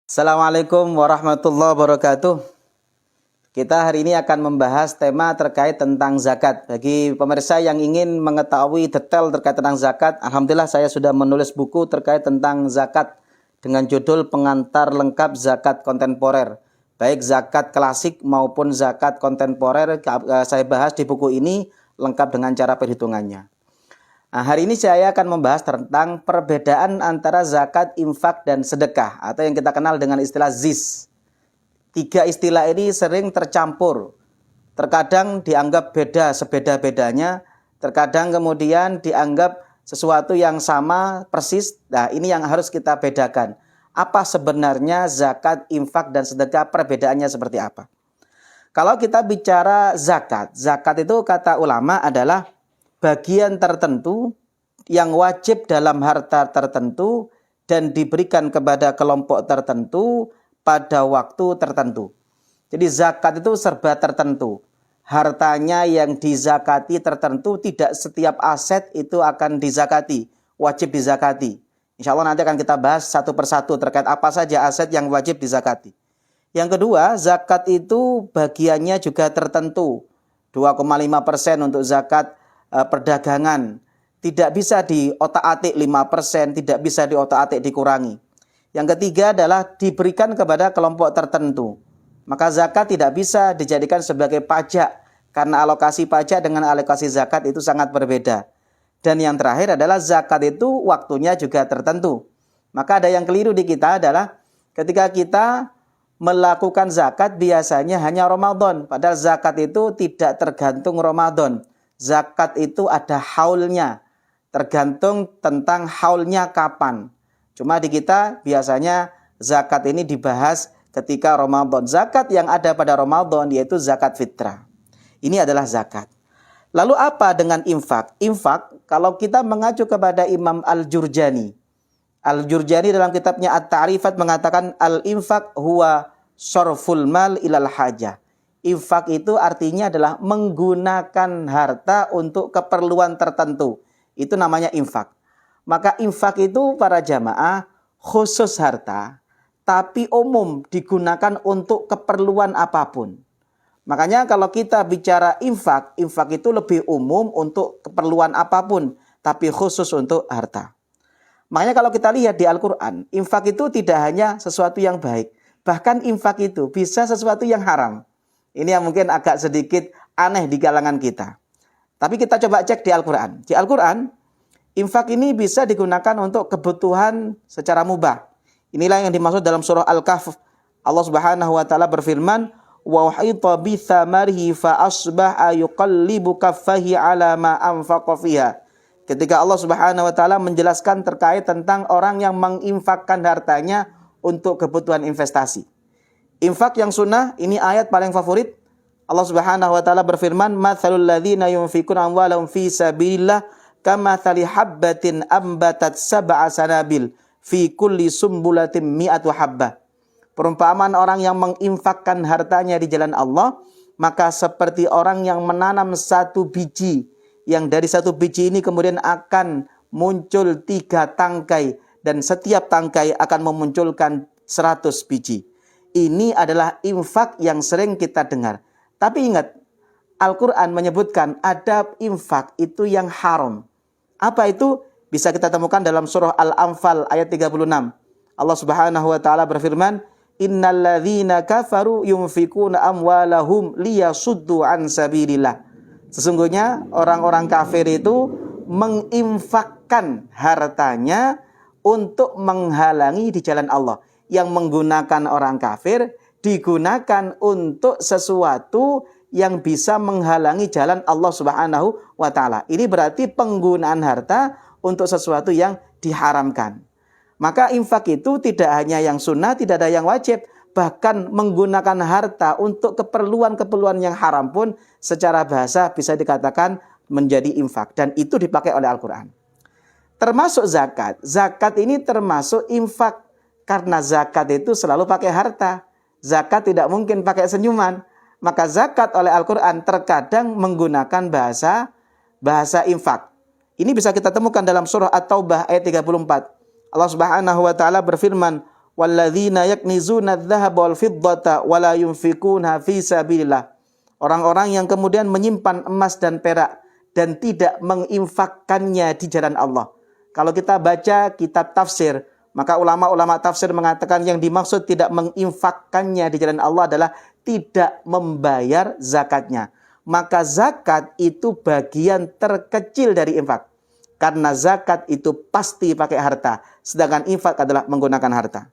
Assalamualaikum warahmatullahi wabarakatuh. Kita hari ini akan membahas tema terkait tentang zakat. Bagi pemirsa yang ingin mengetahui detail terkait tentang zakat, alhamdulillah saya sudah menulis buku terkait tentang zakat dengan judul Pengantar Lengkap Zakat Kontemporer. Baik zakat klasik maupun zakat kontemporer saya bahas di buku ini lengkap dengan cara perhitungannya. Nah, hari ini saya akan membahas tentang perbedaan antara zakat, infak, dan sedekah atau yang kita kenal dengan istilah ZIS. Tiga istilah ini sering tercampur. Terkadang dianggap beda sebeda-bedanya, terkadang kemudian dianggap sesuatu yang sama persis. Nah, ini yang harus kita bedakan. Apa sebenarnya zakat, infak, dan sedekah, perbedaannya seperti apa? Kalau kita bicara zakat, zakat itu kata ulama adalah bagian tertentu yang wajib dalam harta tertentu dan diberikan kepada kelompok tertentu pada waktu tertentu. Jadi zakat itu serba tertentu. Hartanya yang dizakati tertentu, tidak setiap aset itu akan dizakati, wajib dizakati. Insya Allah nanti akan kita bahas satu persatu terkait apa saja aset yang wajib dizakati. Yang kedua, zakat itu bagiannya juga tertentu. 2,5% untuk zakat perdagangan, tidak bisa diotak-atik 5%, tidak bisa diotak-atik dikurangi. Yang ketiga adalah diberikan kepada kelompok tertentu. Maka zakat tidak bisa dijadikan sebagai pajak, karena alokasi pajak dengan alokasi zakat itu sangat berbeda. Dan yang terakhir adalah zakat itu waktunya juga tertentu. Maka ada yang keliru di kita adalah ketika kita melakukan zakat biasanya hanya Ramadan, padahal zakat itu tidak tergantung Ramadan. Zakat itu ada haulnya, tergantung tentang haulnya kapan. Cuma di kita biasanya zakat ini dibahas ketika Ramadan. Zakat yang ada pada Ramadan yaitu zakat fitrah. Ini adalah zakat. Lalu apa dengan infak? Infak kalau kita mengacu kepada Imam Al-Jurjani. Al-Jurjani dalam kitabnya At-Ta'rifat mengatakan al-infak huwa sorful mal ilal hajah. Infak itu artinya adalah menggunakan harta untuk keperluan tertentu. Itu namanya infak. Maka infak itu para jamaah khusus harta, tapi umum digunakan untuk keperluan apapun. Makanya kalau kita bicara infak, infak itu lebih umum untuk keperluan apapun, tapi khusus untuk harta. Makanya kalau kita lihat di Al-Quran, infak itu tidak hanya sesuatu yang baik. Bahkan infak itu bisa sesuatu yang haram. Ini yang mungkin agak sedikit aneh di kalangan kita. Tapi kita coba cek di Al-Quran. Di Al-Quran, infak ini bisa digunakan untuk kebutuhan secara mubah. Inilah yang dimaksud dalam surah Al-Kahf. Allah Subhanahu wa taala berfirman, "Wa uhita bi thamarihi fa asbaha yuqallibu kaffahi 'ala ma anfaqa fiha." Ketika Allah Subhanahu wa taala menjelaskan terkait tentang orang yang menginfakkan hartanya untuk kebutuhan investasi. Infak yang sunnah, ini ayat paling favorit. Allah Subhanahu wa taala berfirman, "Matsalul ladzina yunfikuna amwalahum fi sabilillah kamatsali habbatin ambatat sab'a sanabil fi kulli sumbulatin mi'atu habbah." Perumpamaan orang yang menginfakkan hartanya di jalan Allah, maka seperti orang yang menanam satu biji, yang dari satu biji ini kemudian akan muncul 3 tangkai, dan setiap tangkai akan memunculkan 100 biji. Ini adalah infak yang sering kita dengar. Tapi ingat, Al-Quran menyebutkan ada infak itu yang haram. Apa itu? Bisa kita temukan dalam surah Al-Anfal ayat 36. Allah Subhanahu wa taala berfirman, "Innal ladzina kafaru yunfikuna amwalahum liyasuddu an sabilillah." Sesungguhnya orang-orang kafir itu menginfakkan hartanya untuk menghalangi di jalan Allah. Yang menggunakan orang kafir digunakan untuk sesuatu yang bisa menghalangi jalan Allah Subhanahu wa taala. Ini berarti penggunaan harta untuk sesuatu yang diharamkan. Maka infak itu tidak hanya yang sunnah, tidak ada yang wajib. Bahkan menggunakan harta untuk keperluan-keperluan yang haram pun secara bahasa bisa dikatakan menjadi infak. Dan itu dipakai oleh Al-Quran. Termasuk zakat. Zakat ini termasuk infak. Karena zakat itu selalu pakai harta. Zakat tidak mungkin pakai senyuman. Maka zakat oleh Al-Quran terkadang menggunakan bahasa infak. Ini bisa kita temukan dalam surah At-Taubah ayat 34. Allah Subhanahu wa taala berfirman, walladzina yaknizuna adh-dhahaba wal fiddata wa la yunfikuna fi sabilillah. Orang-orang yang kemudian menyimpan emas dan perak dan tidak menginfakkannya di jalan Allah. Kalau kita baca kitab tafsir, maka ulama-ulama tafsir mengatakan yang dimaksud tidak menginfakkannya di jalan Allah adalah tidak membayar zakatnya. Maka zakat itu bagian terkecil dari infak. Karena zakat itu pasti pakai harta, sedangkan infak adalah menggunakan harta.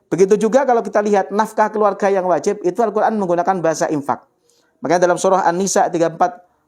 Begitu juga kalau kita lihat nafkah keluarga yang wajib, itu Al-Quran menggunakan bahasa infak. Makanya dalam surah An-Nisa 34,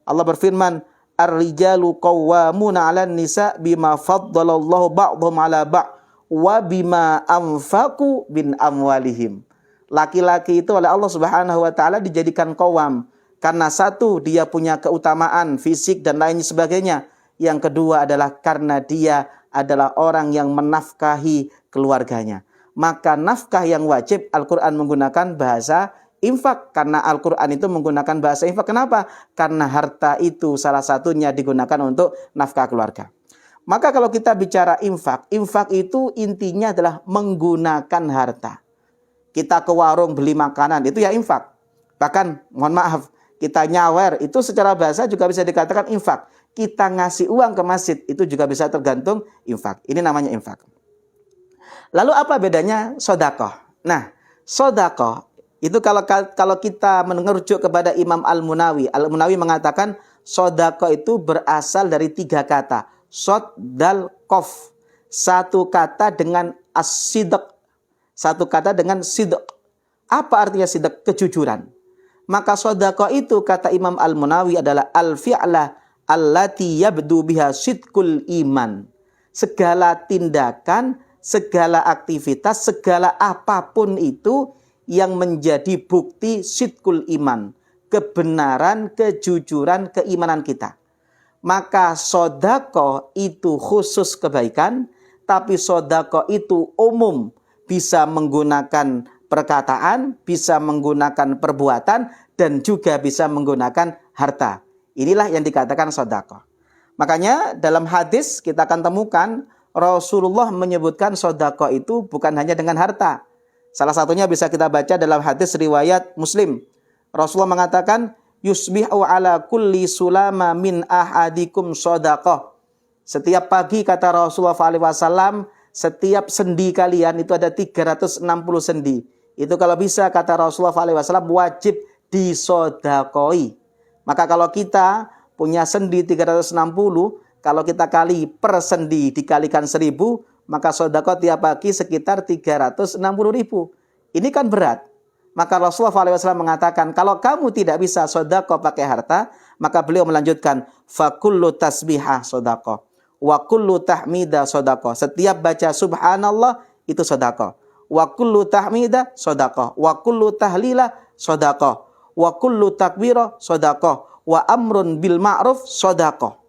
Allah berfirman, Ar-rijalu qawwamuna 'alan nisa bima faddalallahu ba'dhum 'ala ba' wa bima anfaqu bin amwalihim. Laki-laki itu oleh Allah Subhanahu wa taala dijadikan qawwam karena satu dia punya keutamaan fisik dan lain sebagainya. Yang kedua adalah karena dia adalah orang yang menafkahi keluarganya. Maka nafkah yang wajib Al-Quran menggunakan bahasa infak. Karena Al-Quran itu menggunakan bahasa infak. Kenapa? Karena harta itu salah satunya digunakan untuk nafkah keluarga. Maka kalau kita bicara infak, infak itu intinya adalah menggunakan harta. Kita ke warung beli makanan, itu ya infak. Bahkan, mohon maaf, kita nyawer, itu secara bahasa juga bisa dikatakan infak. Kita ngasih uang ke masjid, itu juga bisa tergantung infak. Ini namanya infak. Lalu apa bedanya sodakoh? Nah, sodakoh itu kalau kita merujuk kepada Imam Al-Munawi. Al-Munawi mengatakan sodakoh itu berasal dari 3 kata. Sod, dal, kof. Satu kata dengan as-sidq. Satu kata dengan sidq. Apa artinya sidq? Kejujuran. Maka sodakoh itu kata Imam Al-Munawi adalah al-fi'lah allati yabdu biha sidqul iman. Segala tindakan, segala aktivitas, segala apapun itu yang menjadi bukti sidqul iman. Kebenaran, kejujuran, keimanan kita. Maka sodakoh itu khusus kebaikan, tapi sodakoh itu umum. Bisa menggunakan perkataan, bisa menggunakan perbuatan, dan juga bisa menggunakan harta. Inilah yang dikatakan sodakoh. Makanya dalam hadis kita akan temukan Rasulullah menyebutkan sodakoh itu bukan hanya dengan harta. Salah satunya bisa kita baca dalam hadis riwayat Muslim. Rasulullah mengatakan, yusbihu ala kulli sulama min ahadikum sodakoh. Setiap pagi kata Rasulullah SAW, setiap sendi kalian itu ada 360 sendi. Itu kalau bisa kata Rasulullah SAW wajib disodakoi. Maka kalau kita punya sendi 360, kalau kita kali per sendi dikalikan 1000, maka sodakoh tiap pagi sekitar 360.000. Ini kan berat. Maka Rasulullah SAW mengatakan, kalau kamu tidak bisa sodakoh pakai harta, maka beliau melanjutkan, fakullu tasbihah sodakoh, wa kullu tahmidah sodakoh. Setiap baca subhanallah itu sodakoh. Wa kullu tahmidah sodakoh. Wa kullu tahlilah sodakoh. Wa kullu takbirah sodakoh. Wa amrun bil ma'ruf sodakoh.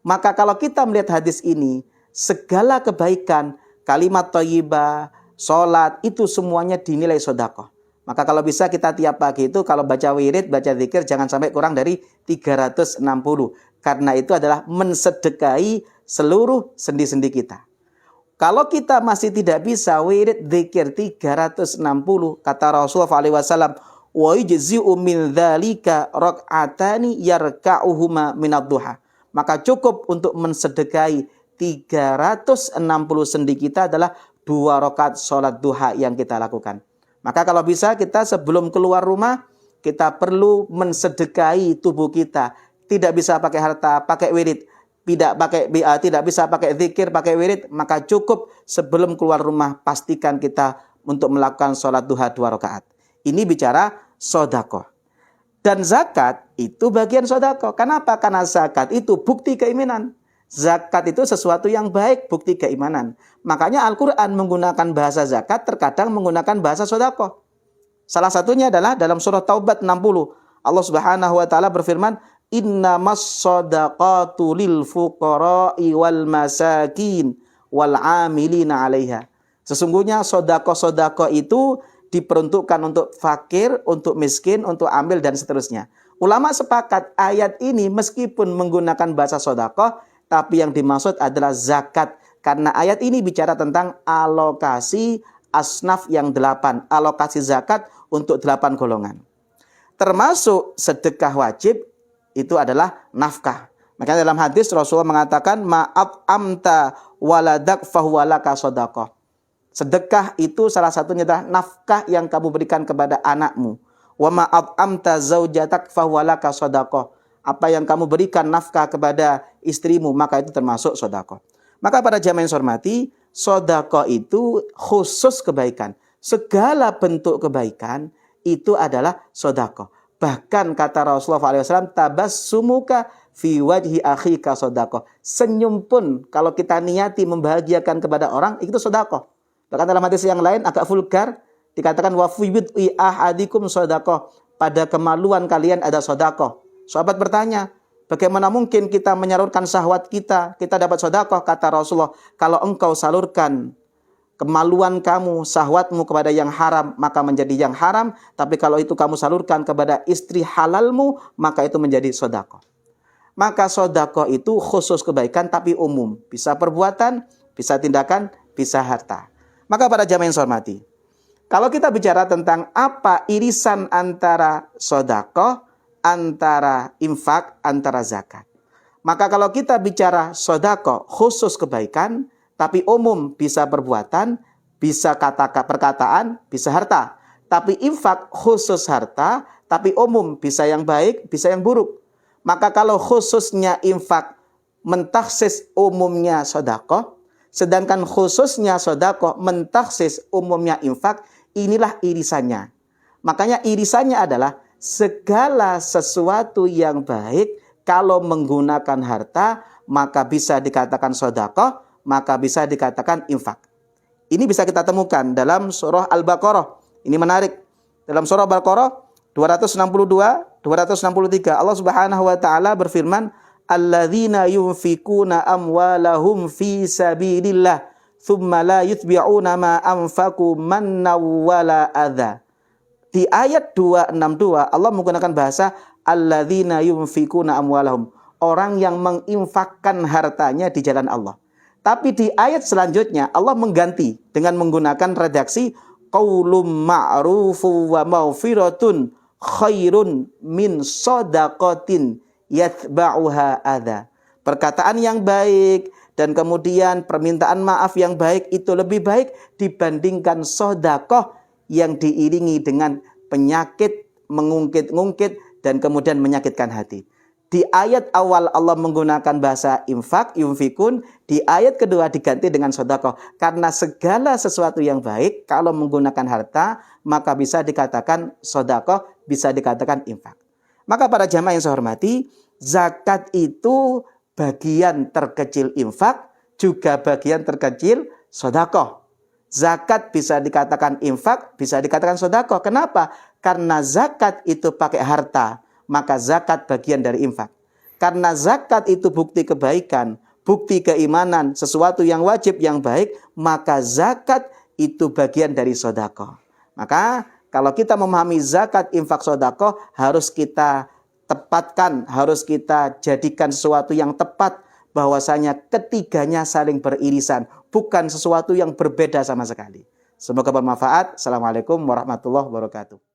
Maka kalau kita melihat hadis ini, segala kebaikan, kalimat thayyibah, sholat, itu semuanya dinilai sodakoh. Maka kalau bisa kita tiap pagi itu kalau baca wirid, baca zikir, jangan sampai kurang dari 360. Karena itu adalah mensedekahi seluruh sendi-sendi kita. Kalau kita masih tidak bisa wirid zikir 360, kata Rasulullah SAW, wa yujzi'u min dzalika rak'atani yarka'uhuma minad duha. Maka cukup untuk mensedekahi 360 sendi kita adalah 2 rakaat sholat duha yang kita lakukan. Maka kalau bisa kita sebelum keluar rumah, kita perlu mensedekahi tubuh kita. Tidak bisa pakai harta, pakai wirid. Tidak bisa pakai zikir, pakai wirid. Maka cukup sebelum keluar rumah, pastikan kita untuk melakukan sholat duha 2 rakaat. Ini bicara sodakoh. Dan zakat itu bagian sodakoh. Kenapa? Karena zakat itu bukti keimanan. Zakat itu sesuatu yang baik, bukti keimanan. Makanya Al-Quran menggunakan bahasa zakat, terkadang menggunakan bahasa sodakoh. Salah satunya adalah dalam surah Taubat 60. Allah Subhanahu wa taala berfirman, innamas shadaqatu lil fuqara'i wal masakin wal 'amilina 'alaiha. Sesungguhnya sodakoh-sodakoh itu diperuntukkan untuk fakir, untuk miskin, untuk amil, dan seterusnya. Ulama sepakat ayat ini meskipun menggunakan bahasa sodakoh, tapi yang dimaksud adalah zakat. Karena ayat ini bicara tentang alokasi asnaf yang 8, alokasi zakat untuk 8 golongan. Termasuk sedekah wajib itu adalah nafkah. Makanya dalam hadis Rasulullah mengatakan ma'at amta waladak fahuwalaka sodaqah. Sedekah itu salah satunya adalah nafkah yang kamu berikan kepada anakmu. Wa ma'at amta zaujatak fahuwalaka sodaqah. Apa yang kamu berikan nafkah kepada istrimu, maka itu termasuk sodaqah. Maka para jamaah yang saya hormati, sodaqah itu khusus kebaikan. Segala bentuk kebaikan itu adalah sodaqah. Bahkan kata Rasulullah SAW, tabassumuka fi wajhi akhika sodaqah. Senyum pun kalau kita niati membahagiakan kepada orang, itu sodaqah. Bahkan dalam hadis yang lain agak vulgar, dikatakan wa fi wajhi ahadikum sodaqah. Pada kemaluan kalian ada sodaqah. Sahabat bertanya, bagaimana mungkin kita menyalurkan syahwat kita dapat sodaqah? Kata Rasulullah, kalau engkau salurkan kemaluan kamu, syahwatmu kepada yang haram, maka menjadi yang haram. Tapi kalau itu kamu salurkan kepada istri halalmu, maka itu menjadi sedekah. Maka sedekah itu khusus kebaikan tapi umum. Bisa perbuatan, bisa tindakan, bisa harta. Maka para jamaah yang saya hormati, kalau kita bicara tentang apa irisan antara sedekah, antara infak, antara zakat. Maka kalau kita bicara sedekah khusus kebaikan, tapi umum bisa perbuatan, bisa perkataan, bisa harta. Tapi infak khusus harta, tapi umum bisa yang baik, bisa yang buruk. Maka kalau khususnya infak mentaksis umumnya sedekah, sedangkan khususnya sedekah mentaksis umumnya infak, inilah irisannya. Makanya irisannya adalah segala sesuatu yang baik kalau menggunakan harta, maka bisa dikatakan sedekah, maka bisa dikatakan infak. Ini bisa kita temukan dalam surah Al-Baqarah. Ini menarik. Dalam surah Al-Baqarah 262, 263 Allah Subhanahu wa taala berfirman, "Alladzina yunfikuna amwalahum fi sabilillah, tsumma la yutbi'una ma anfaqu mannaw wala adza." Di ayat 262 Allah menggunakan bahasa alladzina yunfikuna amwalahum, orang yang menginfakkan hartanya di jalan Allah. Tapi di ayat selanjutnya Allah mengganti dengan menggunakan redaksi qaulum ma'rufu wa maufiratun khairun min shadaqatin yatba'uha adza. Perkataan yang baik dan kemudian permintaan maaf yang baik itu lebih baik dibandingkan sedekah yang diiringi dengan penyakit, mengungkit-ungkit dan kemudian menyakitkan hati. Di ayat awal Allah menggunakan bahasa infak, yunfikun. Di ayat kedua diganti dengan sedekah. Karena segala sesuatu yang baik, kalau menggunakan harta, maka bisa dikatakan sedekah, bisa dikatakan infak. Maka para jamaah yang saya hormati, zakat itu bagian terkecil infak, juga bagian terkecil sedekah. Zakat bisa dikatakan infak, bisa dikatakan sedekah. Kenapa? Karena zakat itu pakai harta, maka zakat bagian dari infak. Karena zakat itu bukti kebaikan, bukti keimanan, sesuatu yang wajib, yang baik, maka zakat itu bagian dari sedekah. Maka kalau kita memahami zakat, infak, sedekah, harus kita tepatkan, harus kita jadikan sesuatu yang tepat, bahwasanya ketiganya saling beririsan, bukan sesuatu yang berbeda sama sekali. Semoga bermanfaat. Assalamualaikum warahmatullahi wabarakatuh.